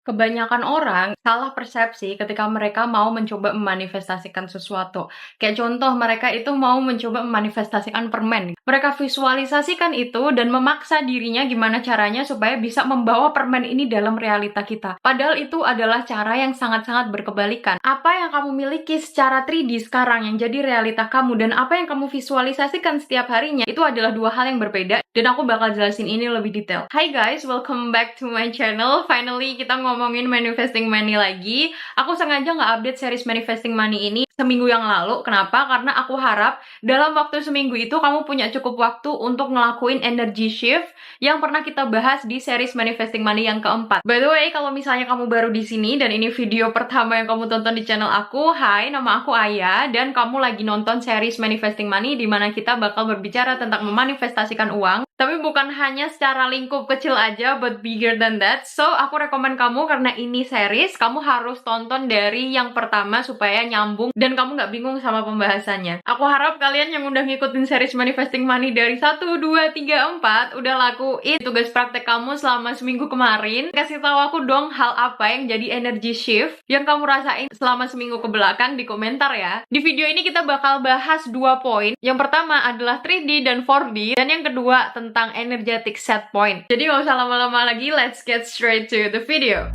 Kebanyakan orang salah persepsi ketika mereka mau mencoba memanifestasikan sesuatu. Kayak contoh, mereka itu mau mencoba memanifestasikan permen. Mereka visualisasikan itu dan memaksa dirinya gimana caranya supaya bisa membawa permen ini dalam realita kita. Padahal itu adalah cara yang sangat-sangat berkebalikan. Apa yang kamu miliki secara 3D sekarang yang jadi realita kamu dan apa yang kamu visualisasikan setiap harinya itu adalah dua hal yang berbeda dan aku bakal jelasin ini lebih detail. Hi guys, welcome back to my channel. Finally kita ngomongin manifesting money lagi. Aku sengaja nggak update series manifesting money ini seminggu yang lalu. Kenapa? Karena aku harap dalam waktu seminggu itu kamu punya cukup waktu untuk ngelakuin energy shift yang pernah kita bahas di series manifesting money yang keempat. By the way, kalau misalnya kamu baru di sini dan ini video pertama yang kamu tonton di channel aku, hai, nama aku Aya dan kamu lagi nonton series manifesting money di mana kita bakal berbicara tentang memanifestasikan uang. Tapi bukan hanya secara lingkup kecil aja, but bigger than that. So, aku rekomen kamu karena ini series, kamu harus tonton dari yang pertama supaya nyambung dan kamu nggak bingung sama pembahasannya. Aku harap kalian yang udah ngikutin series manifesting money dari 1, 2, 3, 4 udah lakuin tugas praktek kamu selama seminggu kemarin. Kasih tahu aku dong hal apa yang jadi energy shift yang kamu rasain selama seminggu ke belakang di komentar ya. Di video ini kita bakal bahas 2 poin. Yang pertama adalah 3D dan 4D dan yang kedua tentang energetic set point. Jadi nggak usah lama-lama lagi, let's get straight to the video.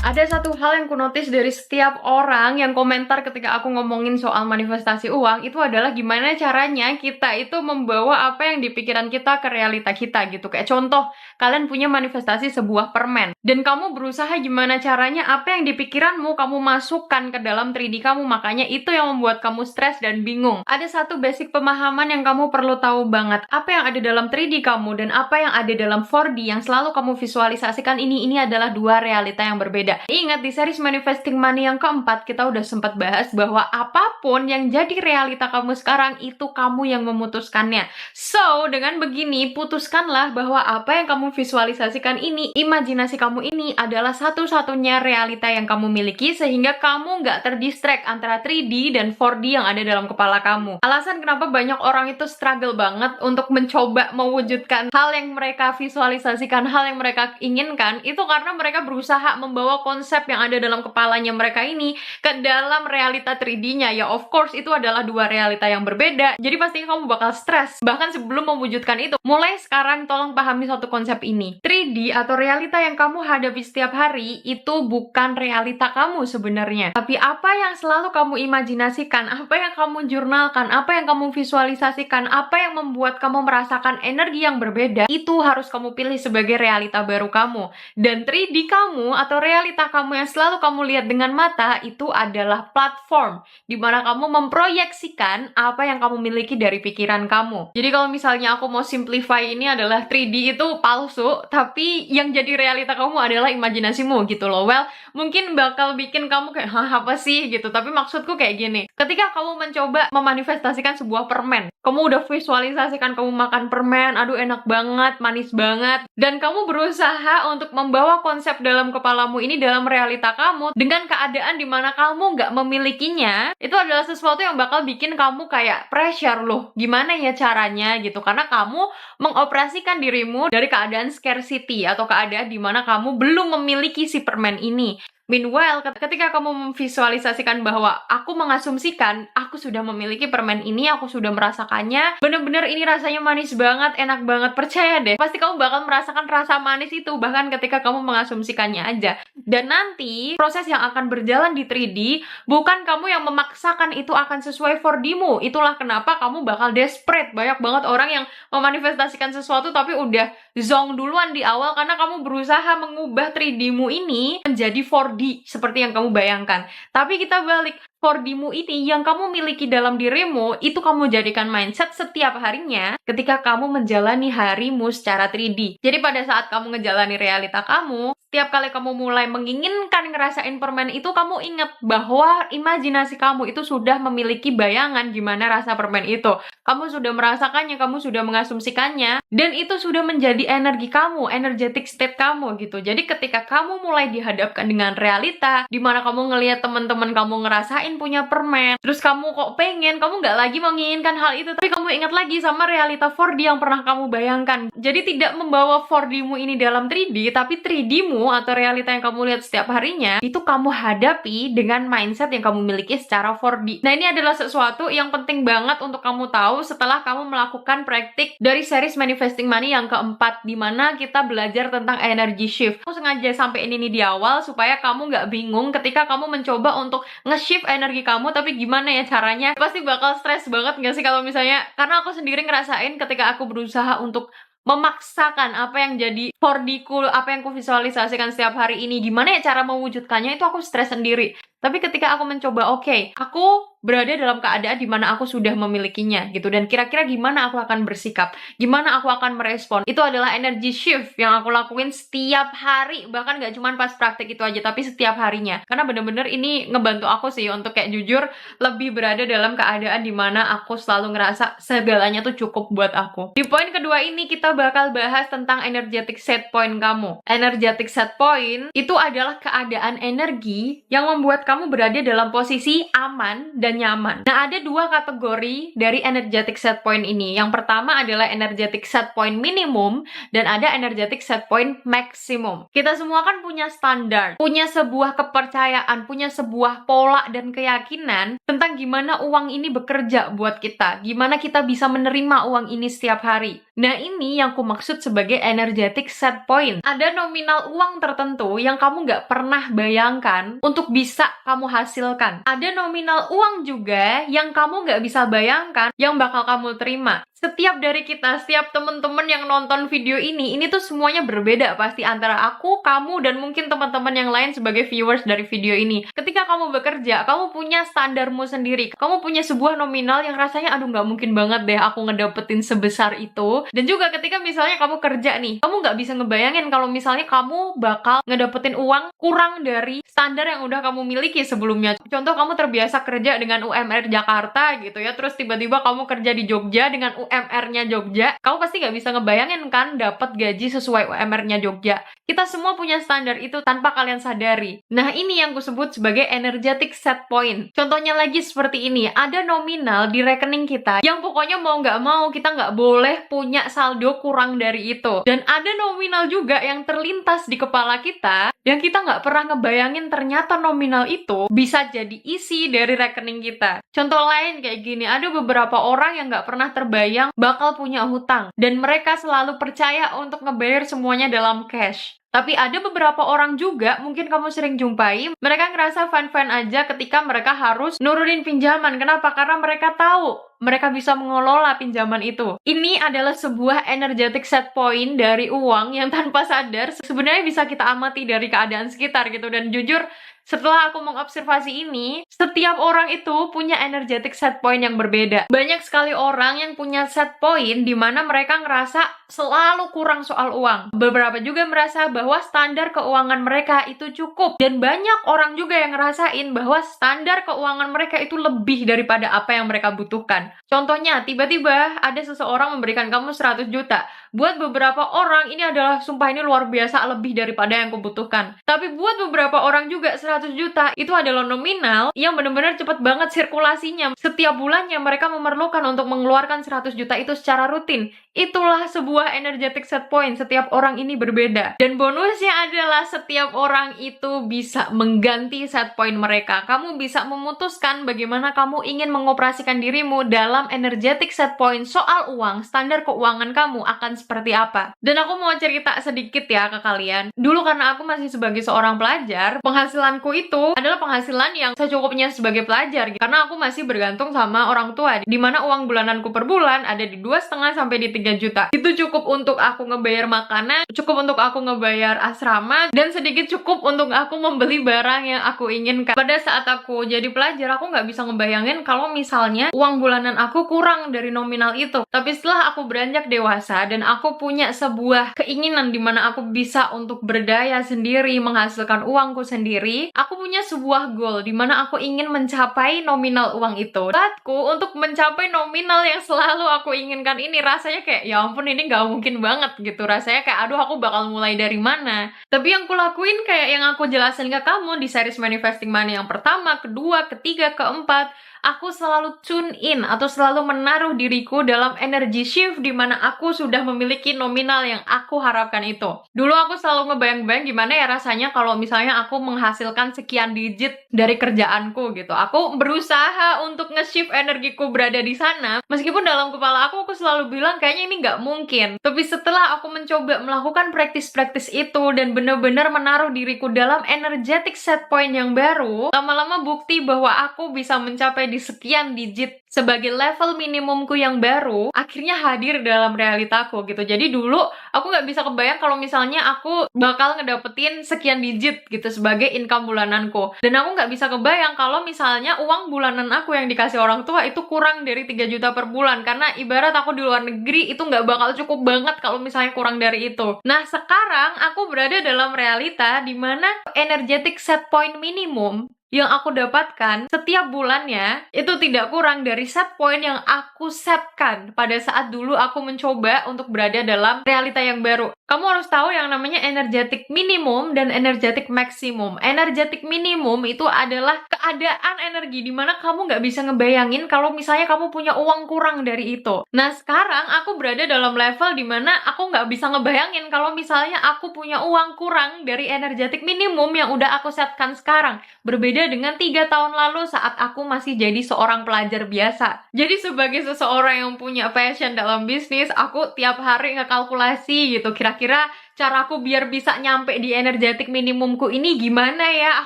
Ada satu hal yang ku notice dari setiap orang yang komentar ketika aku ngomongin soal manifestasi uang, itu adalah gimana caranya kita itu membawa apa yang di pikiran kita ke realita kita gitu. Kayak contoh, kalian punya manifestasi sebuah permen, dan kamu berusaha gimana caranya apa yang di pikiranmu kamu masukkan ke dalam 3D kamu, makanya itu yang membuat kamu stres dan bingung. Ada satu basic pemahaman yang kamu perlu tahu banget, apa yang ada dalam 3D kamu dan apa yang ada dalam 4D yang selalu kamu visualisasikan ini adalah dua realita yang berbeda. Ingat, di series manifesting money yang keempat kita udah sempat bahas bahwa apapun yang jadi realita kamu sekarang itu kamu yang memutuskannya. So, dengan begini, putuskanlah bahwa apa yang kamu visualisasikan ini, imajinasi kamu ini adalah satu-satunya realita yang kamu miliki sehingga kamu nggak terdistract antara 3D dan 4D yang ada dalam kepala kamu. Alasan kenapa banyak orang itu struggle banget untuk mencoba mewujudkan hal yang mereka visualisasikan, hal yang mereka inginkan, itu karena mereka berusaha membawa konsep yang ada dalam kepalanya mereka ini ke dalam realita 3D-nya. Ya of course itu adalah dua realita yang berbeda, jadi pastinya kamu bakal stres bahkan sebelum mewujudkan itu. Mulai sekarang tolong pahami satu konsep ini. 3D atau realita yang kamu hadapi setiap hari itu bukan realita kamu sebenarnya, tapi apa yang selalu kamu imajinasikan, apa yang kamu jurnalkan, apa yang kamu visualisasikan, apa yang membuat kamu merasakan energi yang berbeda, itu harus kamu pilih sebagai realita baru kamu. Dan 3D kamu atau realita kamu yang selalu kamu lihat dengan mata itu adalah platform di mana kamu memproyeksikan apa yang kamu miliki dari pikiran kamu. Jadi kalau misalnya aku mau simplify ini adalah 3D itu palsu, tapi yang jadi realita kamu adalah imajinasimu gitu loh. Well, mungkin bakal bikin kamu kayak, hah apa sih gitu, tapi maksudku kayak gini. Ketika kamu mencoba memanifestasikan sebuah permen, kamu udah visualisasikan kamu makan permen, aduh enak banget, manis banget, dan kamu berusaha untuk membawa konsep dalam kepalamu ini dalam realita kamu dengan keadaan dimana kamu nggak memilikinya, itu adalah sesuatu yang bakal bikin kamu kayak pressure loh, gimana ya caranya gitu, karena kamu mengoperasikan dirimu dari keadaan scarcity atau keadaan dimana kamu belum memiliki si permen ini. Meanwhile, ketika kamu memvisualisasikan bahwa aku mengasumsikan aku sudah memiliki permen ini, aku sudah merasakannya, bener-bener ini rasanya manis banget, enak banget, percaya deh, pasti kamu bakal merasakan rasa manis itu bahkan ketika kamu mengasumsikannya aja. Dan nanti proses yang akan berjalan di 3D bukan kamu yang memaksakan itu akan sesuai 4D-mu. Itulah kenapa kamu bakal desperate. Banyak banget orang yang memanifestasikan sesuatu tapi udah zong duluan di awal karena kamu berusaha mengubah 3D-mu ini menjadi 4D seperti yang kamu bayangkan. Tapi kita balik, 4D-mu ini yang kamu miliki dalam dirimu, itu kamu jadikan mindset setiap harinya ketika kamu menjalani harimu secara 3D. Jadi pada saat kamu ngejalani realita kamu, setiap kali kamu mulai menginginkan ngerasain permen itu, kamu ingat bahwa imajinasi kamu itu sudah memiliki bayangan gimana rasa permen itu. Kamu sudah merasakannya, kamu sudah mengasumsikannya, dan itu sudah menjadi energi kamu, energetic state kamu gitu. Jadi ketika kamu mulai dihadapkan dengan realita, dimana kamu ngelihat teman-teman kamu ngerasain punya permen, terus kamu kok pengen, kamu nggak lagi menginginkan hal itu, tapi kamu ingat lagi sama realita 4D yang pernah kamu bayangkan. Jadi tidak membawa 4D-mu ini dalam 3D, tapi 3D-mu atau realita yang kamu lihat setiap harinya, itu kamu hadapi dengan mindset yang kamu miliki secara 4D. Nah, ini adalah sesuatu yang penting banget untuk kamu tahu setelah kamu melakukan praktik dari series Manifesting Money yang keempat, di mana kita belajar tentang energy shift. Aku sengaja sampein ini di awal supaya kamu nggak bingung ketika kamu mencoba untuk nge-shift energi kamu, tapi gimana ya caranya? Pasti bakal stres banget nggak sih kalau misalnya, karena aku sendiri ngerasain ketika aku berusaha untuk memaksakan apa yang jadi 4D-ku, apa yang ku visualisasikan setiap hari ini, gimana ya cara mewujudkannya, itu aku stres sendiri. Tapi ketika aku mencoba, oke, aku berada dalam keadaan di mana aku sudah memilikinya gitu, dan kira-kira gimana aku akan bersikap, gimana aku akan merespon, itu adalah energy shift yang aku lakuin setiap hari, bahkan gak cuma pas praktik itu aja, tapi setiap harinya. Karena bener-bener ini ngebantu aku sih untuk kayak jujur lebih berada dalam keadaan di mana aku selalu ngerasa segalanya tuh cukup buat aku. Di poin kedua ini kita bakal bahas tentang energetic set point kamu. Energetic set point itu adalah keadaan energi yang membuat kamu berada dalam posisi aman dan nyaman. Nah, ada dua kategori dari energetic set point ini. Yang pertama adalah energetic set point minimum, dan ada energetic set point maksimum. Kita semua kan punya standar, punya sebuah kepercayaan, punya sebuah pola dan keyakinan tentang gimana uang ini bekerja buat kita, gimana kita bisa menerima uang ini setiap hari. Nah, ini yang aku maksud sebagai energetic set point. Ada nominal uang tertentu yang kamu nggak pernah bayangkan untuk bisa kamu hasilkan. Ada nominal uang juga yang kamu nggak bisa bayangkan yang bakal kamu terima. Setiap dari kita, setiap teman-teman yang nonton video ini tuh semuanya berbeda pasti antara aku, kamu, dan mungkin teman-teman yang lain sebagai viewers dari video ini. Ketika kamu bekerja, kamu punya standarmu sendiri. Kamu punya sebuah nominal yang rasanya, aduh nggak mungkin banget deh aku ngedapetin sebesar itu. Dan juga ketika misalnya kamu kerja nih, kamu nggak bisa ngebayangin kalau misalnya kamu bakal ngedapetin uang kurang dari standar yang udah kamu miliki sebelumnya. Contoh, kamu terbiasa kerja dengan UMR Jakarta gitu ya, terus tiba-tiba kamu kerja di Jogja dengan UMR-nya Jogja, kamu pasti nggak bisa ngebayangin kan dapat gaji sesuai UMR-nya Jogja. Kita semua punya standar itu tanpa kalian sadari. Nah, ini yang gue sebut sebagai energetic set point. Contohnya lagi seperti ini, ada nominal di rekening kita yang pokoknya mau nggak mau kita nggak boleh punya saldo kurang dari itu. Dan ada nominal juga yang terlintas di kepala kita yang kita nggak pernah ngebayangin ternyata nominal itu bisa jadi isi dari rekening kita. Contoh lain kayak gini, ada beberapa orang yang nggak pernah terbayang bakal punya hutang, dan mereka selalu percaya untuk ngebayar semuanya dalam cash. Tapi ada beberapa orang juga, mungkin kamu sering jumpai, mereka ngerasa fine-fine aja ketika mereka harus nurunin pinjaman. Kenapa? Karena mereka tahu mereka bisa mengelola pinjaman itu. Ini adalah sebuah energetic set point dari uang yang tanpa sadar sebenarnya bisa kita amati dari keadaan sekitar gitu. Dan jujur, setelah aku mengobservasi ini, setiap orang itu punya energetic set point yang berbeda. Banyak sekali orang yang punya set point di mana mereka ngerasa selalu kurang soal uang. Beberapa juga merasa bahwa standar keuangan mereka itu cukup. Dan banyak orang juga yang ngerasain bahwa standar keuangan mereka itu lebih daripada apa yang mereka butuhkan. Contohnya, tiba-tiba ada seseorang memberikan kamu 100 juta. Buat beberapa orang, ini adalah sumpah ini luar biasa lebih daripada yang kubutuhkan. Tapi buat beberapa orang juga 100 juta itu adalah nominal yang benar-benar cepat banget sirkulasinya. Setiap bulannya mereka memerlukan untuk mengeluarkan 100 juta itu secara rutin. Itulah sebuah energetic set point. Setiap orang ini berbeda. Dan bonusnya adalah setiap orang itu bisa mengganti set point mereka. Kamu bisa memutuskan bagaimana kamu ingin mengoperasikan dirimu dalam energetic set point soal uang. Standar keuangan kamu akan seperti apa. Dan aku mau cerita sedikit ya ke kalian. Dulu karena aku masih sebagai seorang pelajar, penghasilan penghasilanku itu adalah penghasilan yang secukupnya sebagai pelajar gitu. Karena aku masih bergantung sama orang tua, dimana uang bulananku per bulan ada di 2,5 sampai di 3 juta. Itu cukup untuk aku ngebayar makanan, cukup untuk aku ngebayar asrama, dan sedikit cukup untuk aku membeli barang yang aku inginkan. Pada saat aku jadi pelajar, aku nggak bisa ngebayangin kalau misalnya uang bulanan aku kurang dari nominal itu. Tapi setelah aku beranjak dewasa dan aku punya sebuah keinginan dimana aku bisa untuk berdaya sendiri, menghasilkan uangku sendiri, aku punya sebuah goal dimana aku ingin mencapai nominal uang itu. Buatku untuk mencapai nominal yang selalu aku inginkan ini rasanya kayak ya ampun, ini nggak mungkin banget gitu. Rasanya kayak aduh, aku bakal mulai dari mana. Tapi yang kulakuin kayak yang aku jelasin ke kamu di series Manifesting Money yang pertama, kedua, ketiga, keempat, aku selalu tune in atau selalu menaruh diriku dalam energy shift di mana aku sudah memiliki nominal yang aku harapkan itu. Dulu aku selalu ngebayang-bayang gimana ya rasanya kalau misalnya aku menghasilkan sekian digit dari kerjaanku gitu. Aku berusaha untuk nge-shift energiku berada di sana. Meskipun dalam kepala aku selalu bilang kayaknya ini nggak mungkin. Tapi setelah aku mencoba melakukan praktis-praktis itu dan benar-benar menaruh diriku dalam energetic set point yang baru, lama-lama bukti bahwa aku bisa mencapai di sekian digit sebagai level minimumku yang baru, akhirnya hadir dalam realitaku gitu. Jadi dulu aku nggak bisa kebayang kalau misalnya aku bakal ngedapetin sekian digit gitu sebagai income bulananku. Dan aku nggak bisa kebayang kalau misalnya uang bulanan aku yang dikasih orang tua itu kurang dari 3 juta per bulan. Karena ibarat aku di luar negeri itu nggak bakal cukup banget kalau misalnya kurang dari itu. Nah sekarang aku berada dalam realita di mana energetic set point minimum yang aku dapatkan setiap bulannya itu tidak kurang dari set point yang aku setkan pada saat dulu aku mencoba untuk berada dalam realita yang baru. Kamu harus tahu yang namanya energetic minimum dan energetic maximum. Energetic minimum itu adalah keadaan energi di mana kamu nggak bisa ngebayangin kalau misalnya kamu punya uang kurang dari itu. Nah sekarang aku berada dalam level di mana aku nggak bisa ngebayangin kalau misalnya aku punya uang kurang dari energetic minimum yang udah aku setkan sekarang. Berbeda dengan 3 tahun lalu saat aku masih jadi seorang pelajar biasa. Jadi sebagai seseorang yang punya passion dalam bisnis, aku tiap hari ngekalkulasi gitu, kira-kira caraku biar bisa nyampe di energetic minimumku ini gimana ya.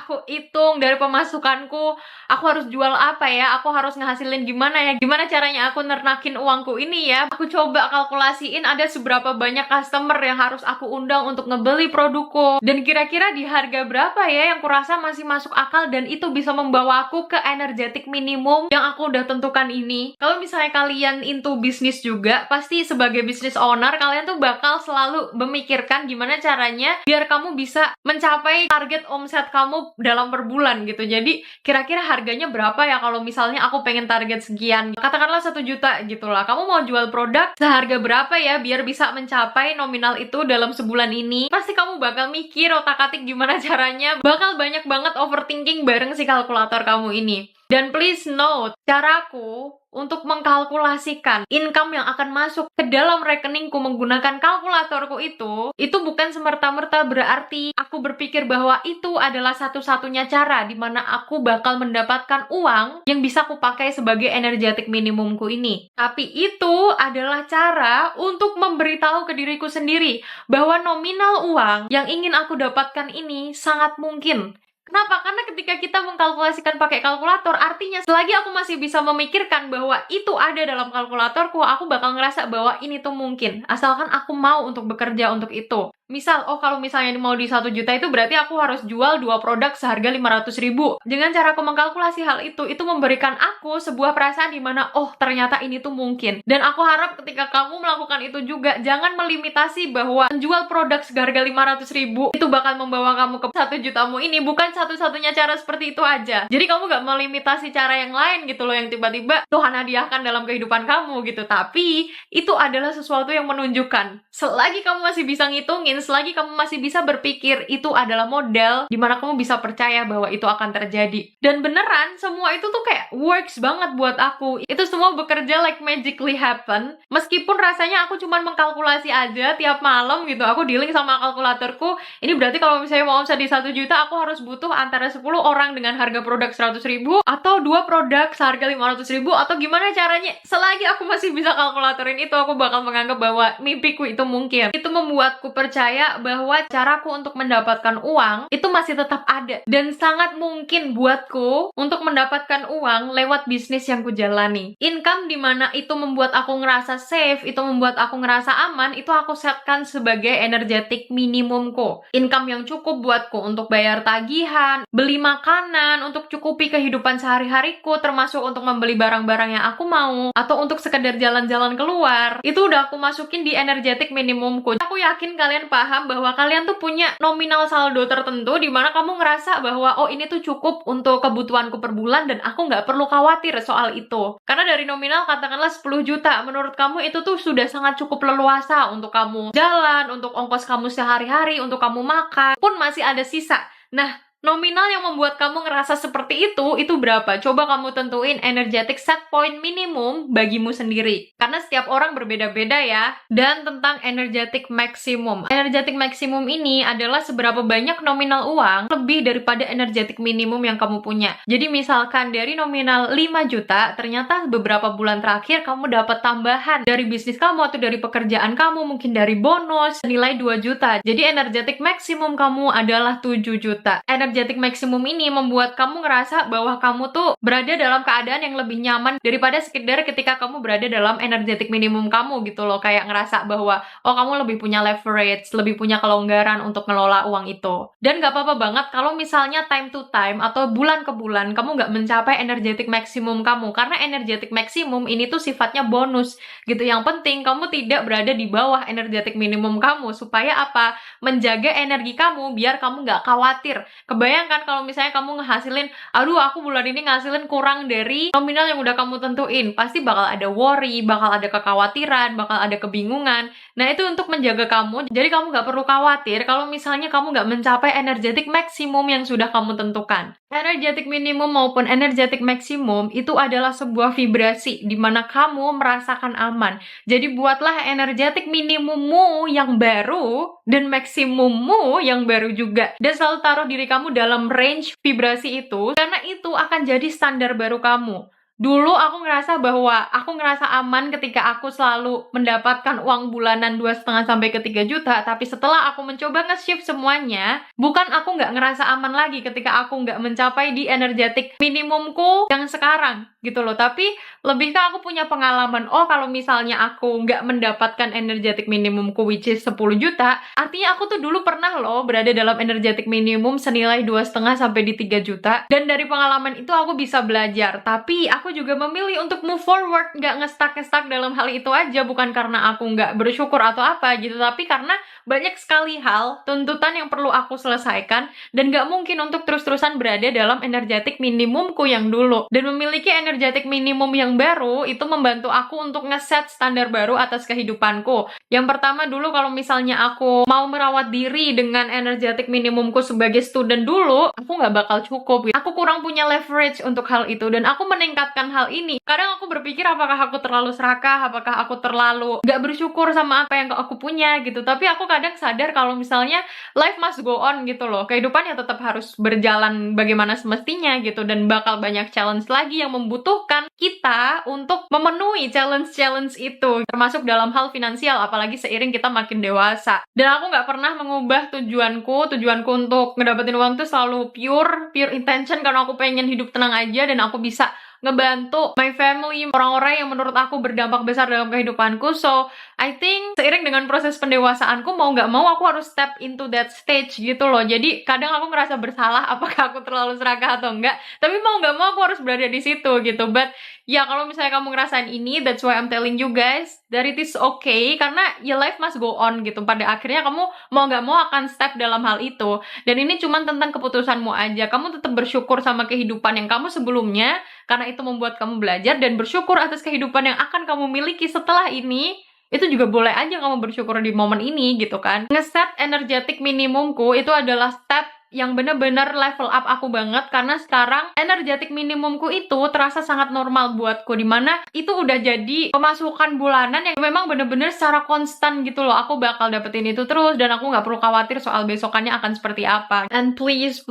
Aku hitung dari pemasukanku, aku harus jual apa ya, aku harus ngehasilin gimana ya, gimana caranya aku nernakin uangku ini ya. Aku coba kalkulasiin ada seberapa banyak customer yang harus aku undang untuk ngebeli produkku, dan kira-kira di harga berapa ya yang kurasa masih masuk akal dan itu bisa membawa aku ke energetic minimum yang aku udah tentukan ini. Kalau misalnya kalian into bisnis juga, pasti sebagai business owner kalian tuh bakal selalu memikirkan gimana caranya biar kamu bisa mencapai target omset kamu dalam per bulan gitu. Jadi kira-kira harganya berapa ya kalau misalnya aku pengen target sekian, katakanlah 1 juta gitulah. Kamu mau jual produk seharga berapa ya biar bisa mencapai nominal itu dalam sebulan ini. Pasti kamu bakal mikir otak-atik gimana caranya, bakal banyak banget overthinking bareng si kalkulator kamu ini. Dan please note, caraku untuk mengkalkulasikan income yang akan masuk ke dalam rekeningku menggunakan kalkulatorku itu bukan semerta-merta berarti aku berpikir bahwa itu adalah satu-satunya cara di mana aku bakal mendapatkan uang yang bisa aku pakai sebagai energetic minimumku ini. Tapi itu adalah cara untuk memberitahu ke diriku sendiri bahwa nominal uang yang ingin aku dapatkan ini sangat mungkin. Kenapa? Karena ketika kita mengkalkulasikan pakai kalkulator, artinya selagi aku masih bisa memikirkan bahwa itu ada dalam kalkulatorku, aku bakal ngerasa bahwa ini tuh mungkin. Asalkan aku mau untuk bekerja untuk itu. Misal, kalau misalnya mau di 1 juta itu berarti aku harus jual 2 produk seharga 500.000. Dengan cara aku mengkalkulasi hal itu memberikan aku sebuah perasaan di mana, oh ternyata ini tuh mungkin. Dan aku harap ketika kamu melakukan itu juga, jangan melimitasi bahwa menjual produk seharga 500.000 itu bakal membawa kamu ke 1 jutamu ini. Bukan satu-satunya cara seperti itu aja. Jadi kamu gak melimitasi cara yang lain gitu loh, yang tiba-tiba Tuhan hadiahkan dalam kehidupan kamu gitu. Tapi itu adalah sesuatu yang menunjukkan selagi kamu masih bisa ngitungin, selagi kamu masih bisa berpikir, itu adalah modal dimana kamu bisa percaya bahwa itu akan terjadi. Dan beneran semua itu tuh kayak works banget buat aku. Itu semua bekerja like magically happen. Meskipun rasanya aku cuman mengkalkulasi aja tiap malam gitu, aku dealing sama kalkulatorku, ini berarti kalau misalnya mau omset di 1 juta aku harus butuh antara 10 orang dengan harga produk 100.000 atau 2 produk seharga 500.000 atau gimana caranya. Selagi aku masih bisa kalkulatorin itu, aku bakal menganggap bahwa mimpiku itu mungkin. Itu membuatku percaya percaya bahwa caraku untuk mendapatkan uang itu masih tetap ada. Dan sangat mungkin buatku untuk mendapatkan uang lewat bisnis yang kujalani. Income dimana itu membuat aku ngerasa safe, itu membuat aku ngerasa aman, itu aku setkan sebagai energetik minimumku. Income yang cukup buatku untuk bayar tagihan, beli makanan, untuk cukupi kehidupan sehari-hariku, termasuk untuk membeli barang-barang yang aku mau, atau untuk sekedar jalan-jalan keluar. Itu udah aku masukin di energetik minimumku. Aku yakin kalian paham bahwa kalian tuh punya nominal saldo tertentu di mana kamu ngerasa bahwa oh ini tuh cukup untuk kebutuhanku per bulan dan aku nggak perlu khawatir soal itu. Karena dari nominal katakanlah 10 juta, menurut kamu itu tuh sudah sangat cukup leluasa untuk kamu jalan, untuk ongkos kamu sehari-hari, untuk kamu makan, pun masih ada sisa. Nah, nominal yang membuat kamu ngerasa seperti itu berapa? Coba kamu tentuin energetic set point minimum bagimu sendiri. Karena setiap orang berbeda-beda ya. Dan tentang energetic maximum. Energetic maximum ini adalah seberapa banyak nominal uang lebih daripada energetic minimum yang kamu punya. Jadi misalkan dari nominal 5 juta, ternyata beberapa bulan terakhir kamu dapat tambahan dari bisnis kamu atau dari pekerjaan kamu, mungkin dari bonus, nilai 2 juta. Jadi energetic maximum kamu adalah 7 juta. Energetic maximum ini membuat kamu ngerasa bahwa kamu tuh berada dalam keadaan yang lebih nyaman daripada sekedar ketika kamu berada dalam energetic minimum kamu gitu loh. Kayak ngerasa bahwa oh kamu lebih punya leverage, lebih punya kelonggaran untuk ngelola uang itu. Dan gak apa-apa banget kalau misalnya time to time atau bulan ke bulan kamu gak mencapai energetic maximum kamu. Karena energetic maximum ini tuh sifatnya bonus gitu. Yang penting kamu tidak berada di bawah energetic minimum kamu. Supaya apa? Menjaga energi kamu biar kamu gak khawatir. Kebayangkan kalau misalnya kamu ngehasilin, aduh aku bulan ini ngasilin kurang dari nominal yang udah kamu tentuin. Pasti bakal ada worry, bakal ada kekhawatiran, bakal ada kebingungan. Nah itu untuk menjaga kamu, jadi kamu gak perlu khawatir kalau misalnya kamu gak mencapai energetic maximum yang sudah kamu tentukan. Energetic minimum maupun energetic maximum itu adalah sebuah vibrasi di mana kamu merasakan aman. Jadi buatlah energetic minimummu yang baru dan maksimummu yang baru juga. Dan selalu taruh diri kamu dalam range vibrasi itu, karena itu akan jadi standar baru kamu. Dulu aku ngerasa bahwa aku ngerasa aman ketika aku selalu mendapatkan uang bulanan 2,5 sampai ke 3 juta, tapi setelah aku mencoba nge-shift semuanya, bukan aku nggak ngerasa aman lagi ketika aku nggak mencapai di energetic minimumku yang sekarang gitu loh, tapi lebih ke aku punya pengalaman, oh kalau misalnya aku nggak mendapatkan energetic minimumku which is 10 juta, artinya aku tuh dulu pernah loh berada dalam energetic minimum senilai 2,5 sampai di 3 juta, dan dari pengalaman itu aku bisa belajar, tapi aku juga memilih untuk move forward, nggak nge-stuck dalam hal itu aja, bukan karena aku nggak bersyukur atau apa gitu, tapi karena banyak sekali hal, tuntutan yang perlu aku selesaikan, dan nggak mungkin untuk terus-terusan berada dalam energetic minimumku yang dulu. Dan memiliki energetic minimum yang baru, itu membantu aku untuk nge-set standar baru atas kehidupanku. Yang pertama dulu kalau misalnya aku mau merawat diri dengan energetic minimumku sebagai student dulu, aku nggak bakal cukup. Aku kurang punya leverage untuk hal itu, dan aku meningkatkan hal ini. Kadang aku berpikir apakah aku terlalu serakah, apakah aku terlalu nggak bersyukur sama apa yang aku punya gitu. Tapi aku kadang sadar kalau misalnya life must go on gitu loh. Kehidupannya tetap harus berjalan bagaimana semestinya gitu, dan bakal banyak challenge lagi yang membutuhkan kita untuk memenuhi challenge-challenge itu, termasuk dalam hal finansial, apalagi seiring kita makin dewasa. Dan aku nggak pernah mengubah tujuanku untuk ngedapetin uang itu selalu pure intention, karena aku pengen hidup tenang aja dan aku bisa ngebantu my family, orang-orang yang menurut aku berdampak besar dalam kehidupanku. So, I think seiring dengan proses pendewasaanku, mau nggak mau aku harus step into that stage gitu loh. Jadi kadang aku ngerasa bersalah apakah aku terlalu serakah atau enggak, tapi mau nggak mau aku harus berada di situ gitu. But ya kalau misalnya kamu ngerasain ini, that's why I'm telling you guys that it is okay, karena your life must go on gitu. Pada akhirnya kamu mau nggak mau akan step dalam hal itu. Dan ini cuma tentang keputusanmu aja. Kamu tetap bersyukur sama kehidupan yang kamu sebelumnya, karena itu membuat kamu belajar, dan bersyukur atas kehidupan yang akan kamu miliki setelah ini. Itu juga boleh aja kamu bersyukur di momen ini gitu kan. Ngeset energetic minimumku itu adalah step yang bener-bener level up aku banget, karena sekarang energetic minimumku itu terasa sangat normal buatku, dimana itu udah jadi pemasukan bulanan yang memang bener-bener secara konstan gitu loh. Aku bakal dapetin itu terus, dan aku nggak perlu khawatir soal besokannya akan seperti apa. And please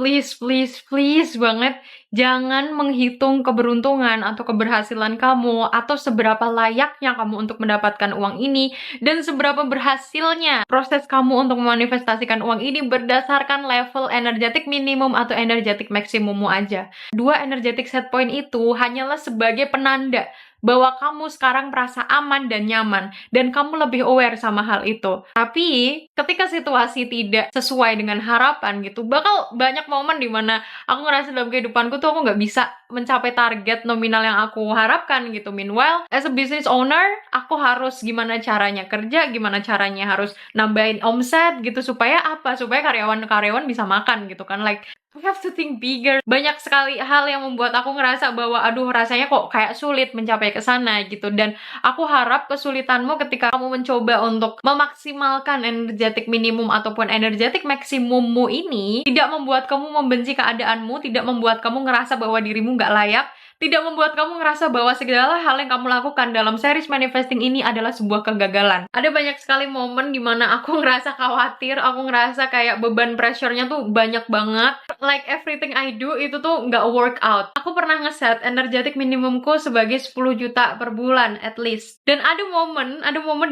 banget, Jangan menghitung keberuntungan atau keberhasilan kamu, atau seberapa layaknya kamu untuk mendapatkan uang ini, dan seberapa berhasilnya proses kamu untuk memanifestasikan uang ini berdasarkan level energetik minimum atau energetik maksimummu aja. Dua energetik set point itu hanyalah sebagai penanda bahwa kamu sekarang merasa aman dan nyaman, dan kamu lebih aware sama hal itu. Tapi, ketika situasi tidak sesuai dengan harapan gitu, bakal banyak momen dimana aku ngerasa dalam kehidupanku tuh aku nggak bisa mencapai target nominal yang aku harapkan gitu. Meanwhile, as a business owner, aku harus gimana caranya kerja, gimana caranya harus nambahin omset gitu, supaya apa? Supaya karyawan-karyawan bisa makan gitu kan. Like, we have to think bigger. Banyak sekali hal yang membuat aku ngerasa bahwa aduh rasanya kok kayak sulit mencapai ke sana gitu. Dan aku harap kesulitanmu ketika kamu mencoba untuk memaksimalkan energetik minimum ataupun energetik maksimummu ini tidak membuat kamu membenci keadaanmu, tidak membuat kamu ngerasa bahwa dirimu nggak layak, tidak membuat kamu ngerasa bahwa segala hal yang kamu lakukan dalam series manifesting ini adalah sebuah kegagalan. Ada banyak sekali momen dimana aku ngerasa khawatir, aku ngerasa kayak beban pressure-nya tuh banyak banget. Like everything I do itu tuh nggak work out. Aku pernah ngeset energetic minimumku sebagai 10 juta per bulan at least. Dan ada momen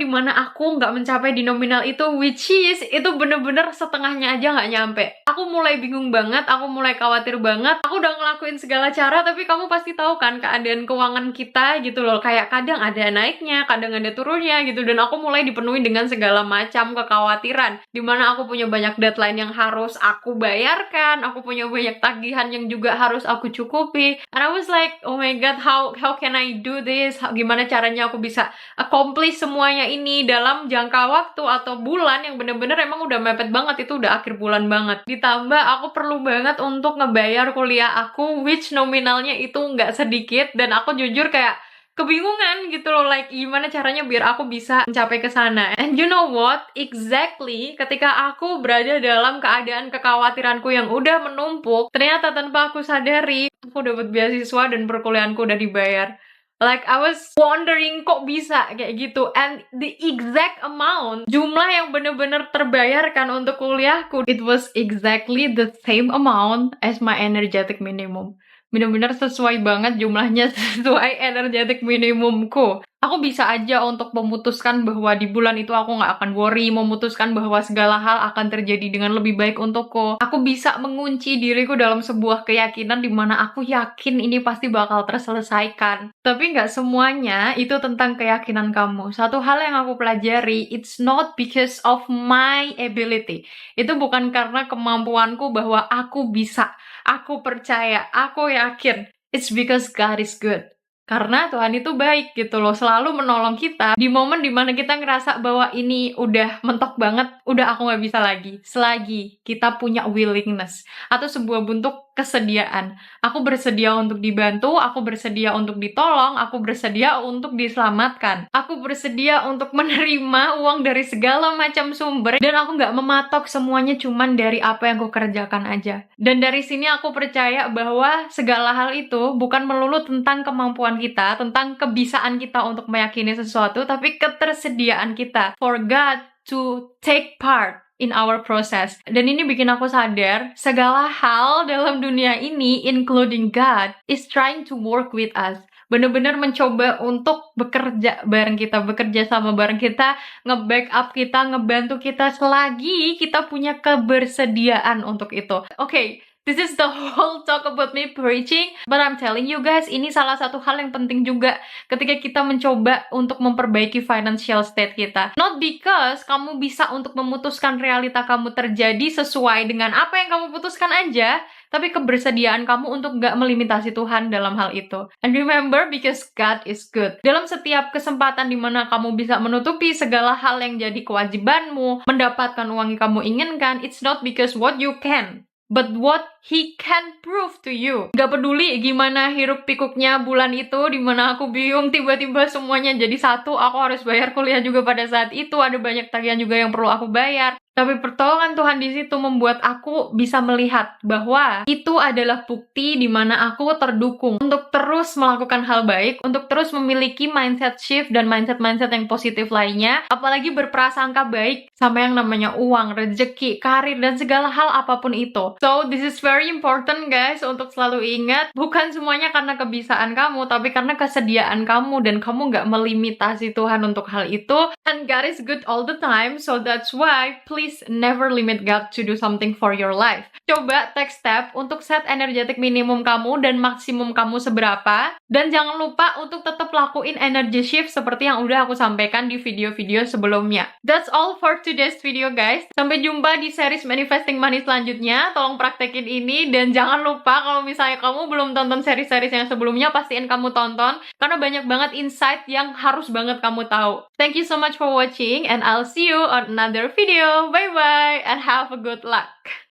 dimana aku nggak mencapai di nominal itu, which is itu bener-bener setengahnya aja nggak nyampe. Aku mulai bingung banget, aku mulai khawatir banget. Aku udah ngelakuin segala cara, tapi kamu pasti tahu kan keadaan keuangan kita gitu loh. Kayak kadang ada naiknya, kadang ada turunnya gitu. Dan aku mulai dipenuhi dengan segala macam kekhawatiran. Dimana aku punya banyak deadline yang harus aku bayarkan, aku punya banyak tagihan yang juga harus aku cukupi. And I was like, oh my god, how can I do this? Gimana caranya aku bisa accomplish semuanya ini dalam jangka waktu atau bulan yang bener-bener emang udah mepet banget, itu udah akhir bulan banget. Ditambah aku perlu banget untuk ngebayar kuliah aku, which nominalnya itu nggak sedikit, dan aku jujur kayak kebingungan gitu loh, like gimana caranya biar aku bisa mencapai ke sana. And you know what? Exactly ketika aku berada dalam keadaan kekhawatiranku yang udah menumpuk, ternyata tanpa aku sadari, aku dapat beasiswa dan perkuliahanku udah dibayar. Like I was wondering kok bisa kayak gitu, and the exact amount, jumlah yang bener-bener terbayarkan untuk kuliahku, it was exactly the same amount as my energetic minimum. Bener-bener sesuai banget jumlahnya, sesuai energetic minimumku. Aku bisa aja untuk memutuskan bahwa di bulan itu aku nggak akan worry, memutuskan bahwa segala hal akan terjadi dengan lebih baik untukku. Aku bisa mengunci diriku dalam sebuah keyakinan di mana aku yakin ini pasti bakal terselesaikan. Tapi nggak semuanya itu tentang keyakinan kamu. Satu hal yang aku pelajari, it's not because of my ability. Itu bukan karena kemampuanku bahwa aku bisa, aku percaya, aku yakin. It's because God is good. Karena Tuhan itu baik gitu loh, selalu menolong kita di momen dimana kita ngerasa bahwa ini udah mentok banget, udah aku nggak bisa lagi. Selagi kita punya willingness atau sebuah bentuk kesediaan. Aku bersedia untuk dibantu, aku bersedia untuk ditolong, aku bersedia untuk diselamatkan. Aku bersedia untuk menerima uang dari segala macam sumber, dan aku nggak mematok semuanya cuman dari apa yang aku kerjakan aja. Dan dari sini aku percaya bahwa segala hal itu bukan melulu tentang kemampuan kita, tentang kebisaan kita untuk meyakini sesuatu, tapi ketersediaan kita for God to take part in our process. Dan ini bikin aku sadar, segala hal dalam dunia ini, including God, is trying to work with us. Bener-bener mencoba untuk bekerja bareng kita, bekerja sama bareng kita, nge-backup kita, ngebantu kita selagi kita punya kebersediaan untuk itu. Okay, this is the whole talk about me preaching, but I'm telling you guys, ini salah satu hal yang penting juga ketika kita mencoba untuk memperbaiki financial state kita. Not because kamu bisa untuk memutuskan realita kamu terjadi sesuai dengan apa yang kamu putuskan aja, tapi kebersediaan kamu untuk gak melimitasi Tuhan dalam hal itu. And remember, because God is good. Dalam setiap kesempatan di mana kamu bisa menutupi segala hal yang jadi kewajibanmu, mendapatkan uang yang kamu inginkan, it's not because what you can, but what He can prove to you. Gak peduli gimana hiruk pikuknya bulan itu, dimana aku bingung, tiba-tiba semuanya jadi satu, aku harus bayar kuliah juga pada saat itu, ada banyak tagihan juga yang perlu aku bayar. Tapi pertolongan Tuhan di situ membuat aku bisa melihat bahwa itu adalah bukti di mana aku terdukung untuk terus melakukan hal baik, untuk terus memiliki mindset shift dan mindset-mindset yang positif lainnya, apalagi berprasangka baik sama yang namanya uang, rezeki, karir, dan segala hal apapun itu. So, this is very important guys, untuk selalu ingat, bukan semuanya karena kebisaan kamu, tapi karena kesediaan kamu, dan kamu nggak melimitasi Tuhan untuk hal itu. And God is good all the time, so that's why please never limit God to do something for your life. Coba take step untuk set energetic minimum kamu dan maksimum kamu seberapa, dan jangan lupa untuk tetap lakuin energy shift seperti yang udah aku sampaikan di video-video sebelumnya. That's all for today's video guys. Sampai jumpa di series Manifesting Money selanjutnya. Tolong praktekin ini, dan jangan lupa kalau misalnya kamu belum tonton series-series yang sebelumnya, pastiin kamu tonton karena banyak banget insight yang harus banget kamu tahu. Thank you so much for watching, and I'll see you on another video. Bye bye and have a good luck.